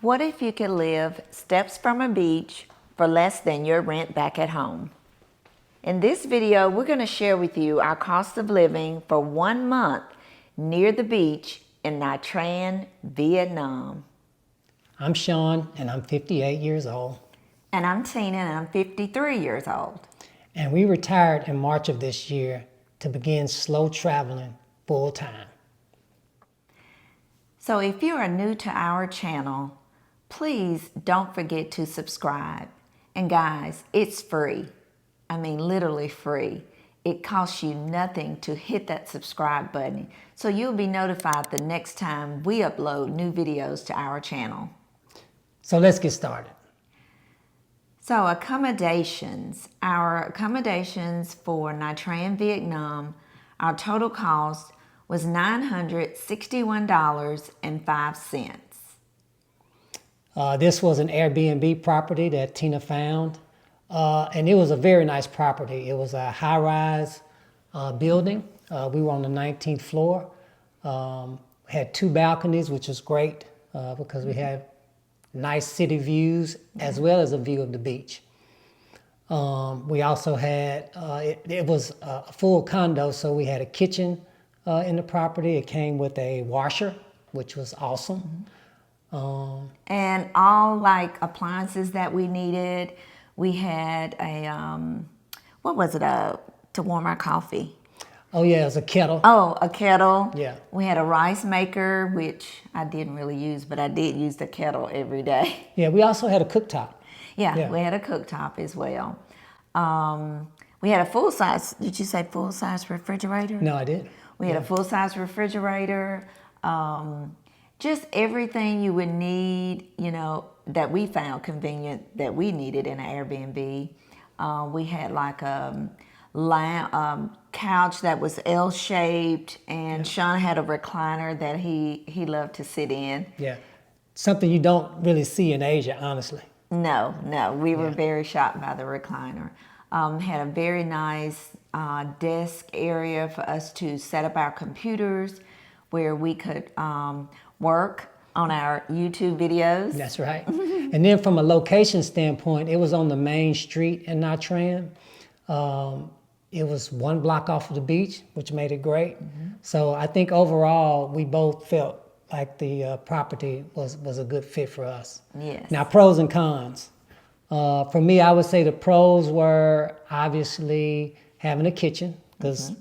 What if you could live steps from a beach for less than your rent back at home? In this video, we're going to share with you our cost of living for 1 month near the beach in Nha Trang, Vietnam. I'm Sean, and I'm 58 years old. And I'm Tina, and I'm 53 years old. And we retired in March of this year to begin slow traveling full time. So if you are new to our channel, please don't forget to subscribe. And guys, it's free. I mean, literally free. It costs you nothing to hit that subscribe button, so you'll be notified the next time we upload new videos to our channel. So let's get started. So accommodations. Our accommodations for Nha Trang, Vietnam, our total cost was $961.05. This was an Airbnb property that Tina found. And it was a very nice property. It was a high-rise building. We were on the 19th floor. Had 2 balconies, which was great because we had nice city views as well as a view of the beach. We also had, it was a full condo, so we had a kitchen in the property. It came with a washer, which was awesome. And all like appliances that we needed. We had a, what was it, to warm our coffee? Oh yeah, it was a kettle. Oh, a kettle. Yeah. We had a rice maker, which I didn't really use, but I did use the kettle every day. Yeah, we also had a cooktop. Yeah, we had a cooktop as well. We had a full-size, did you say full-size refrigerator? No, I didn't. We had a full-size refrigerator. Just everything you would need, you know, that we found convenient that we needed in an Airbnb. We had like a couch that was L-shaped, and Sean had a recliner that he loved to sit in. Yeah, something you don't really see in Asia, honestly. No, we were very shocked by the recliner. Had a very nice desk area for us to set up our computers where we could work on our YouTube videos. That's right. And then from a location standpoint, it was on the main street in Nha Trang. It was 1 block off of the beach, which made it great. So I think overall, we both felt like the property was a good fit for us. Yes. Now, pros and cons. For me, I would say the pros were obviously having a kitchen, because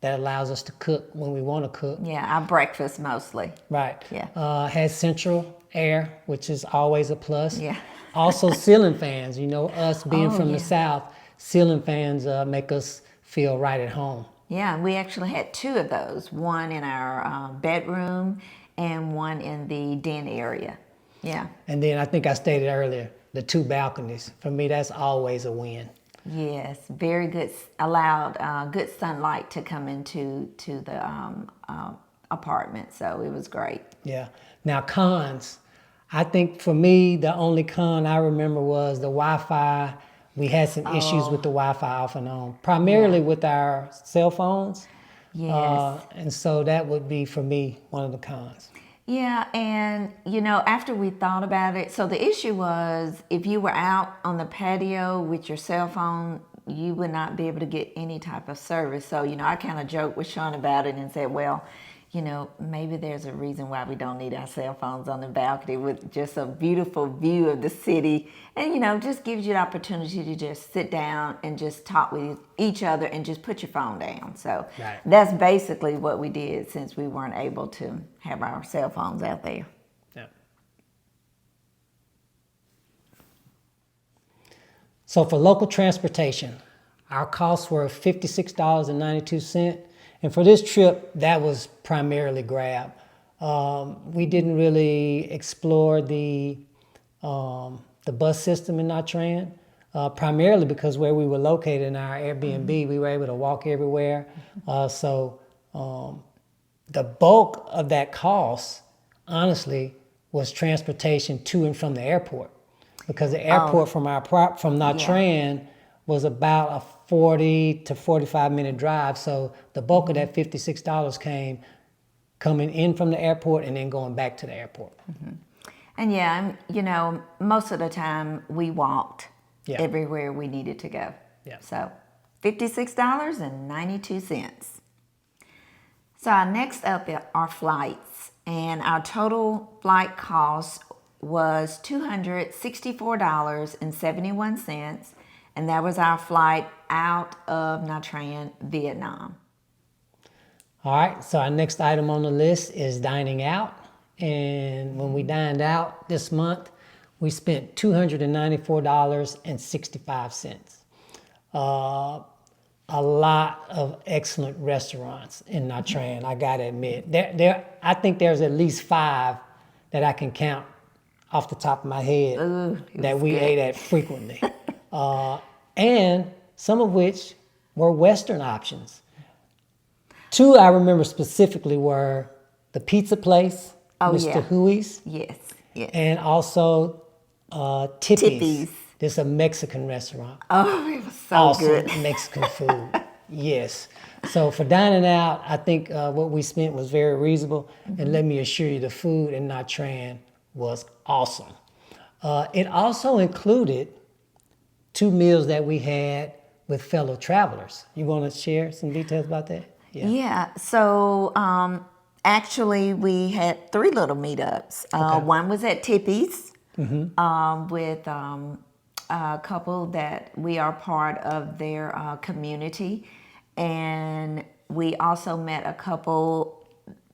that allows us to cook when we want to cook. Yeah, our breakfast mostly. Right. Yeah. Has central air, which is always a plus. Yeah. Also ceiling fans. You know, us being from the South, ceiling fans make us feel right at home. Yeah, we actually had 2 of those. One in our bedroom and one in the den area. Yeah. And then I think I stated earlier, the 2 balconies. For me, that's always a win. Yes, very good. Allowed good sunlight to come into the apartment, so it was great. Yeah. Now, cons. I think for me, the only con I remember was the Wi-Fi. We had some issues with the Wi-Fi off and on, primarily with our cell phones. Yes. And so that would be, for me, one of the cons. Yeah, and you know, after we thought about it, so the issue was if you were out on the patio with your cell phone, you would not be able to get any type of service. So, you know, I kind of joked with Sean about it and said, well, you know, maybe there's a reason why we don't need our cell phones on the balcony with just a beautiful view of the city. And, you know, just gives you the opportunity to just sit down and just talk with each other and just put your phone down. So that's basically what we did since we weren't able to have our cell phones out there. Yeah. So for local transportation, our costs were $56.92. And for this trip, that was primarily Grab. We didn't really explore the bus system in Nha Trang, primarily because where we were located in our Airbnb, we were able to walk everywhere. So the bulk of that cost, honestly, was transportation to and from the airport, because the airport from Nha Trang was about a 40 to 45 minute drive. So the bulk of that $56 came coming in from the airport and then going back to the airport. And yeah, you know, most of the time we walked Yeah. everywhere we needed to go. Yeah. So $56.92. So our next up are flights, and our total flight cost was $264.71, and that was our flight out of Nha Trang, Vietnam. All right, so our next item on the list is dining out. And when we dined out this month, we spent $294.65. A lot of excellent restaurants in Nha Trang, I gotta admit. I think there's at least 5 that I can count off the top of my head that we ate at frequently. And some of which were Western options. 2 I remember specifically were the pizza place, Mr. Huey's, Yes, yes. and also Tippy's. Tippy's. This is a Mexican restaurant. Oh, it was so Awesome good. Mexican food. Yes. So for dining out, I think what we spent was very reasonable. And let me assure you, the food in Nha Trang was awesome. It also included 2 meals that we had with fellow travelers. You want to share some details about that? Yeah. So actually, we had 3 little meetups. One was at Tippy's with a couple that we are part of their community, and we also met a couple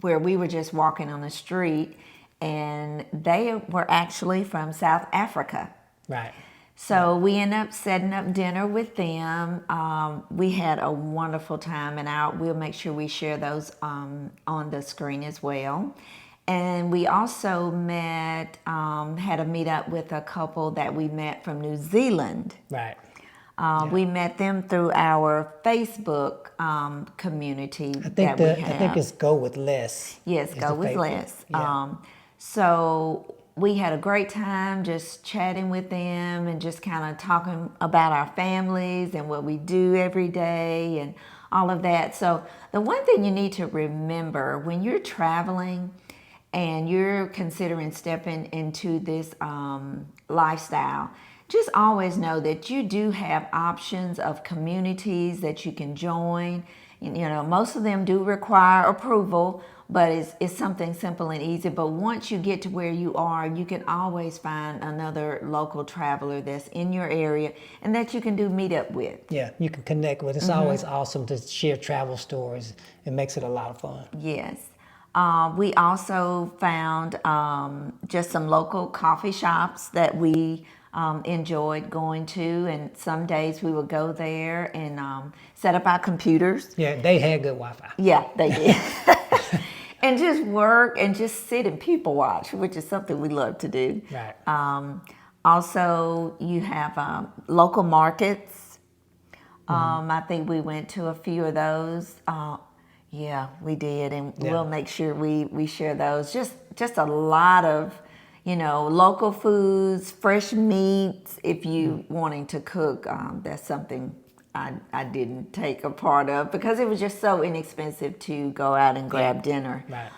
where we were just walking on the street, and they were actually from South Africa. Right. So we ended up setting up dinner with them. We had a wonderful time, and we'll make sure we share those on the screen as well. And we also had a meetup with a couple that we met from New Zealand. Right. We met them through our Facebook community I think it's Go With Less. Yes, Go With Less. Yeah. So we had a great time just chatting with them and just kind of talking about our families and what we do every day and all of that. So the one thing you need to remember when you're traveling and you're considering stepping into this lifestyle, just always know that you do have options of communities that you can join. You know, most of them do require approval, but it's something simple and easy. But once you get to where you are, you can always find another local traveler that's in your area and that you can do meetup with. Yeah, you can connect with. It's always awesome to share travel stories. It makes it a lot of fun. Yes. We also found just some local coffee shops that we enjoyed going to, and some days we would go there and set up our computers. Yeah, they had good Wi-Fi. Yeah, they did. And just work and just sit and people watch, which is something we love to do. Right. Also, you have local markets. I think we went to a few of those. Yeah, we did, and we'll make sure we share those. Just a lot of, you know, local foods, fresh meats. If you wanting to cook, that's something I didn't take a part of because it was just so inexpensive to go out and grab dinner. Right.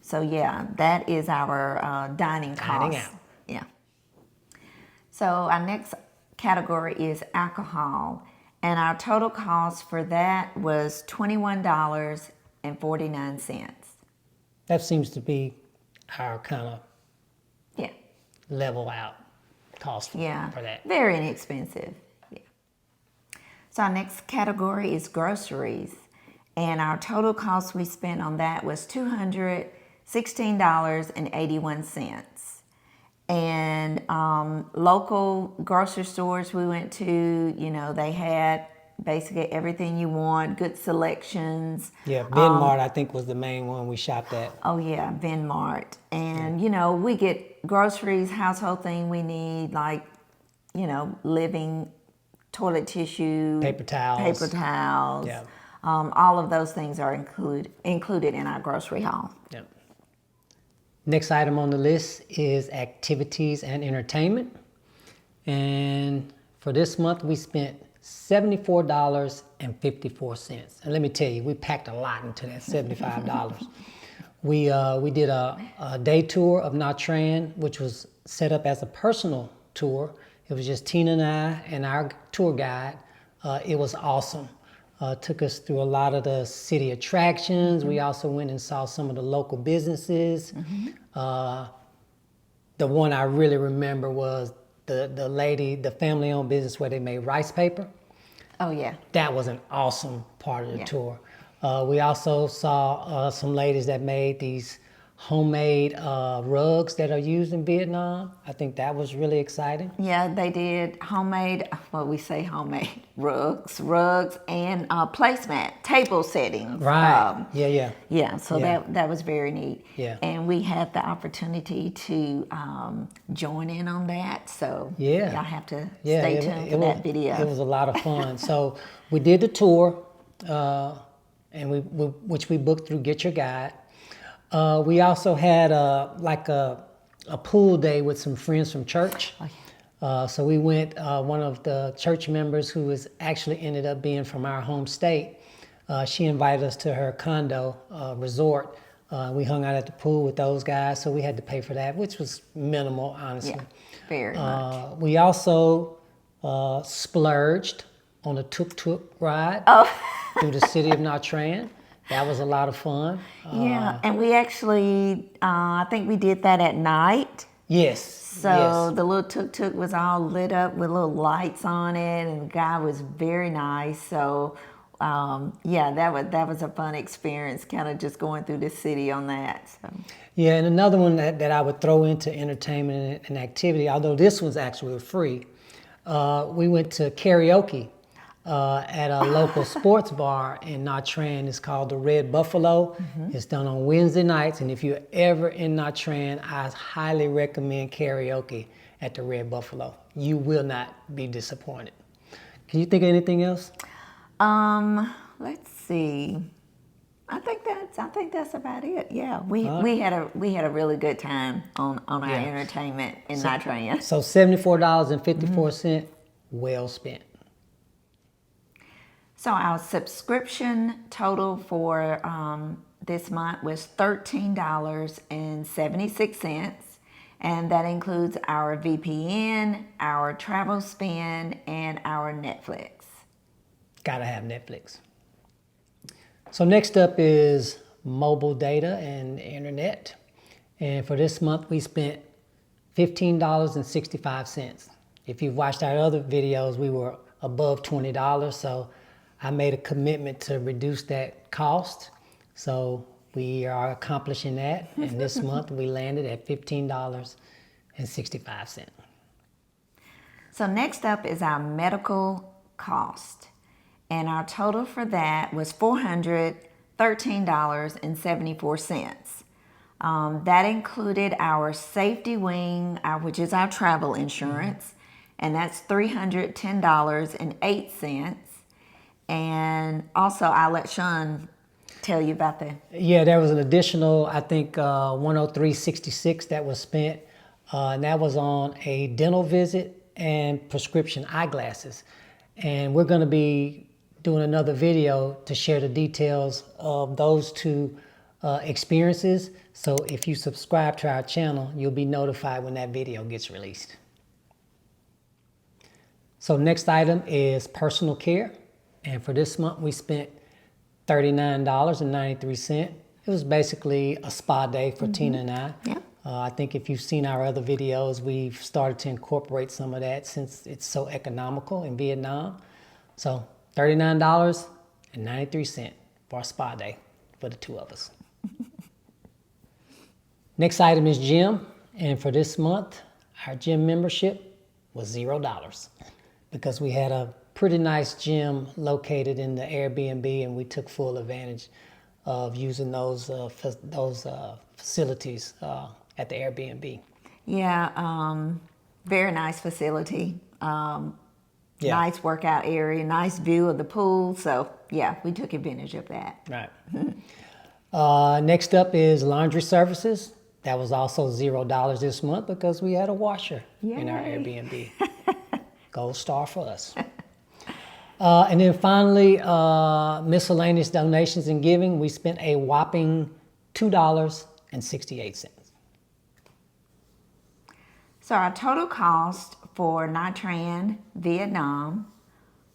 So yeah, that is our dining cost. Dining out. Yeah. So our next category is alcohol. And our total cost for that was $21.49. That seems to be our kind of level out cost for that. Very inexpensive. Yeah. So our next category is groceries. And our total cost we spent on that was $216.81. And local grocery stores we went to, you know, they had basically everything you want, good selections. Yeah, Venmart I think was the main one we shopped at. Oh yeah, Venmart. And, you know, we get groceries, household thing we need, like, you know, living, toilet tissue. Paper towels. Yeah. All of those things are included in our grocery haul. Yeah. Next item on the list is activities and entertainment. And for this month, we spent $74.54. And let me tell you, we packed a lot into that $75. We did a day tour of Nha Trang, which was set up as a personal tour. It was just Tina and I and our tour guide. It was awesome. Took us through a lot of the city attractions. We also went and saw some of the local businesses. The one I really remember was the family-owned business where they made rice paper. Oh, yeah. That was an awesome part of the tour. We also saw some ladies that made these homemade rugs that are used in Vietnam. I think that was really exciting. Yeah, they did homemade, well, we say homemade rugs and placemat, table settings. Right. Yeah. Yeah, so that was very neat. Yeah. And we had the opportunity to join in on that. So Yeah. y'all have to stay tuned for that video. It was a lot of fun. So we did the tour, and which we booked through Get Your Guide. We also had a pool day with some friends from church. Oh, yeah. So we went, one of the church members who was actually ended up being from our home state, she invited us to her condo resort. We hung out at the pool with those guys, so we had to pay for that, which was minimal, honestly. Yeah, very much. We also splurged on a tuk-tuk ride through the city of Nha Trang. That was a lot of fun. Yeah, and we actually, I think we did that at night. Yes. So the little tuk-tuk was all lit up with little lights on it, and the guy was very nice. So, that was a fun experience, kind of just going through the city on that. So. Yeah, and another one that I would throw into entertainment and activity, although this was actually free, we went to karaoke at a local sports bar in Nha Trang. It's called the Red Buffalo. It's done on Wednesday nights, and if you're ever in Nha Trang, I highly recommend karaoke at the Red Buffalo. You will not be disappointed. Can you think of anything else? Let's see. I think that's about it. Yeah, we had a really good time on our entertainment in Nha Trang. So $74.54, well spent. So our subscription total for this month was $13.76, and that includes our VPN, our travel spend, and our Netflix. Gotta have Netflix. So next up is mobile data and internet. And for this month, we spent $15.65. If you've watched our other videos, we were above $20, so I made a commitment to reduce that cost. So we are accomplishing that. And this month we landed at $15.65. So next up is our medical cost. And our total for that was $413.74. That included our safety wing, which is our travel insurance, and that's $310.08. And also, I'll let Sean tell you about that. Yeah, there was an additional, I think, $103.66 that was spent, and that was on a dental visit and prescription eyeglasses. And we're going to be doing another video to share the details of those two experiences. So if you subscribe to our channel, you'll be notified when that video gets released. So next item is personal care. And for this month, we spent $39.93. It was basically a spa day for Tina and I. Yeah. I think if you've seen our other videos, we've started to incorporate some of that since it's so economical in Vietnam. So $39.93 for a spa day for the two of us. Next item is gym. And for this month, our gym membership was $0 because we had a pretty nice gym located in the Airbnb, and we took full advantage of using those facilities at the Airbnb. Yeah, very nice facility. Nice workout area, nice view of the pool. So yeah, we took advantage of that. Right. Next up is laundry services. That was also $0 this month because we had a washer in our Airbnb. Gold star for us. And then finally, miscellaneous donations and giving. We spent a whopping $2.68. So our total cost for Nha Trang, Vietnam,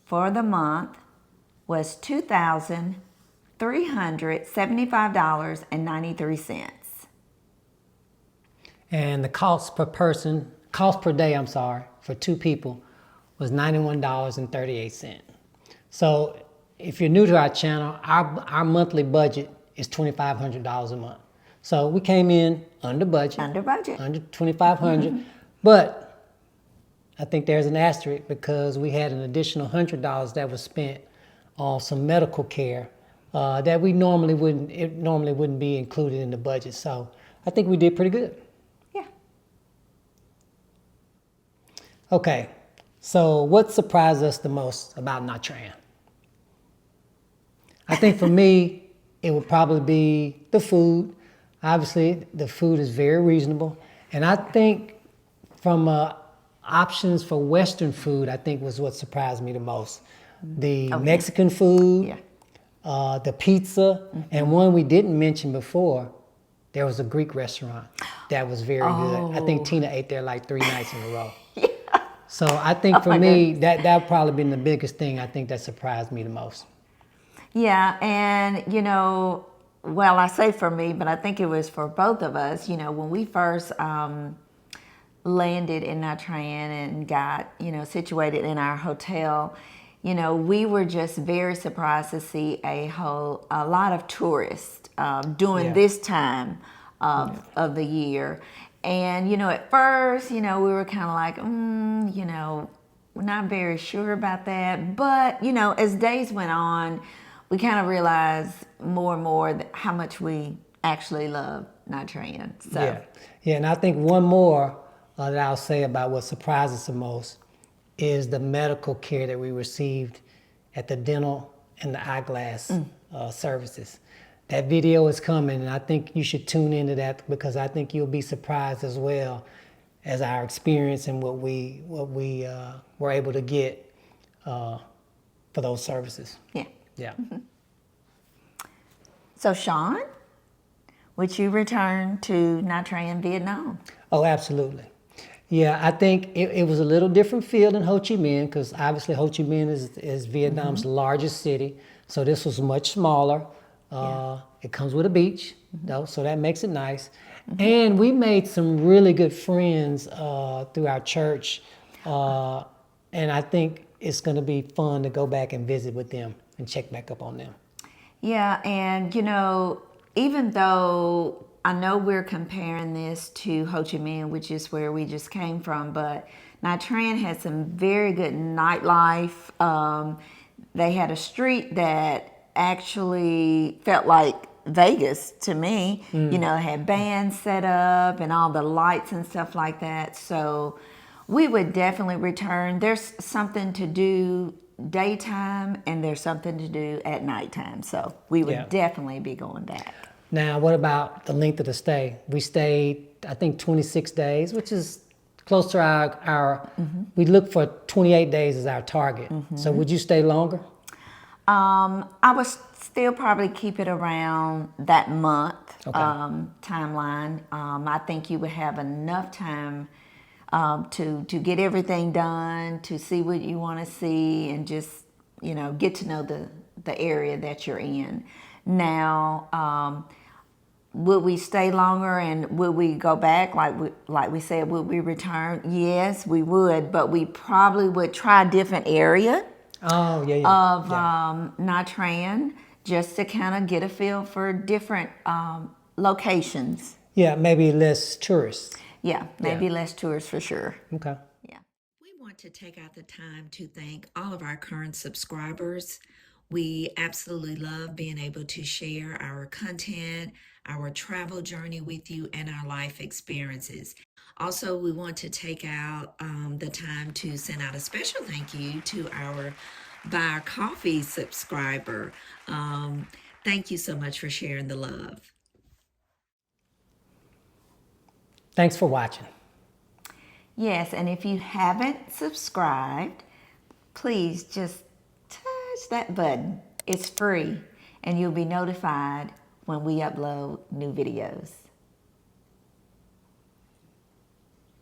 for the month was $2,375.93. And the cost per day, for two people was $91.38. So if you're new to our channel, our monthly budget is $2,500 a month. So we came in under budget. Under budget. Under $2,500. But I think there's an asterisk because we had an additional $100 that was spent on some medical care that it normally wouldn't be included in the budget. So I think we did pretty good. Yeah. Okay, so what surprised us the most about Nha Trang? I think for me, it would probably be the food. Obviously, the food is very reasonable. And I think from options for Western food, I think was what surprised me the most. The Mexican food, the pizza, and one we didn't mention before, there was a Greek restaurant that was very good. I think Tina ate there like 3 nights in a row. So I think for me, that probably been the biggest thing I think that surprised me the most. Yeah, and well, I say for me, but I think it was for both of us. When we first landed in Nha Trang and got situated in our hotel, we were just very surprised to see a lot of tourists during this time of the year. And at first, we were kind of like, we're not very sure about that. But as days went on, we kind of realized more and more how much we actually love Nha Trang. So yeah, and I think one more that I'll say about what surprised us the most is the medical care that we received at the dental and the eyeglass services. That video is coming, and I think you should tune into that because I think you'll be surprised as well as our experience and what we were able to get for those services. Yeah. Yeah. So Sean, would you return to Nha Trang, Vietnam? Oh, absolutely. Yeah, I think it was a little different feel than Ho Chi Minh because obviously Ho Chi Minh is Vietnam's largest city. So this was much smaller. It comes with a beach, though, so that makes it nice. And we made some really good friends through our church. And I think it's going to be fun to go back and visit with them and check back up on them. Yeah, and even though I know we're comparing this to Ho Chi Minh, which is where we just came from, but Nha Trang had some very good nightlife. They had a street that actually felt like Vegas to me. It had bands set up and all the lights and stuff like that. So we would definitely return. There's something to do daytime and there's something to do at nighttime. So we would definitely be going back. Now, what about the length of the stay? We stayed, I think, 26 days, which is close to our we look for 28 days as our target. So would you stay longer? I would still probably keep it around that month timeline. I think you would have enough time to get everything done, to see what you want to see, and just get to know the area that you're in. Now, would we stay longer and would we go back like we said? Would we return? Yes, we would, but we probably would try a different area. Of Nha Trang, just to kind of get a feel for different locations. Yeah, maybe less tourists. Yeah, maybe less tourists for sure. Okay. Yeah. We want to take out the time to thank all of our current subscribers. We absolutely love being able to share our content, our travel journey with you, and our life experiences. Also, we want to take out the time to send out a special thank you to our Buy Our Coffee subscriber. Thank you so much for sharing the love. Thanks for watching. Yes, and if you haven't subscribed, please just touch that button. It's free, and you'll be notified when we upload new videos.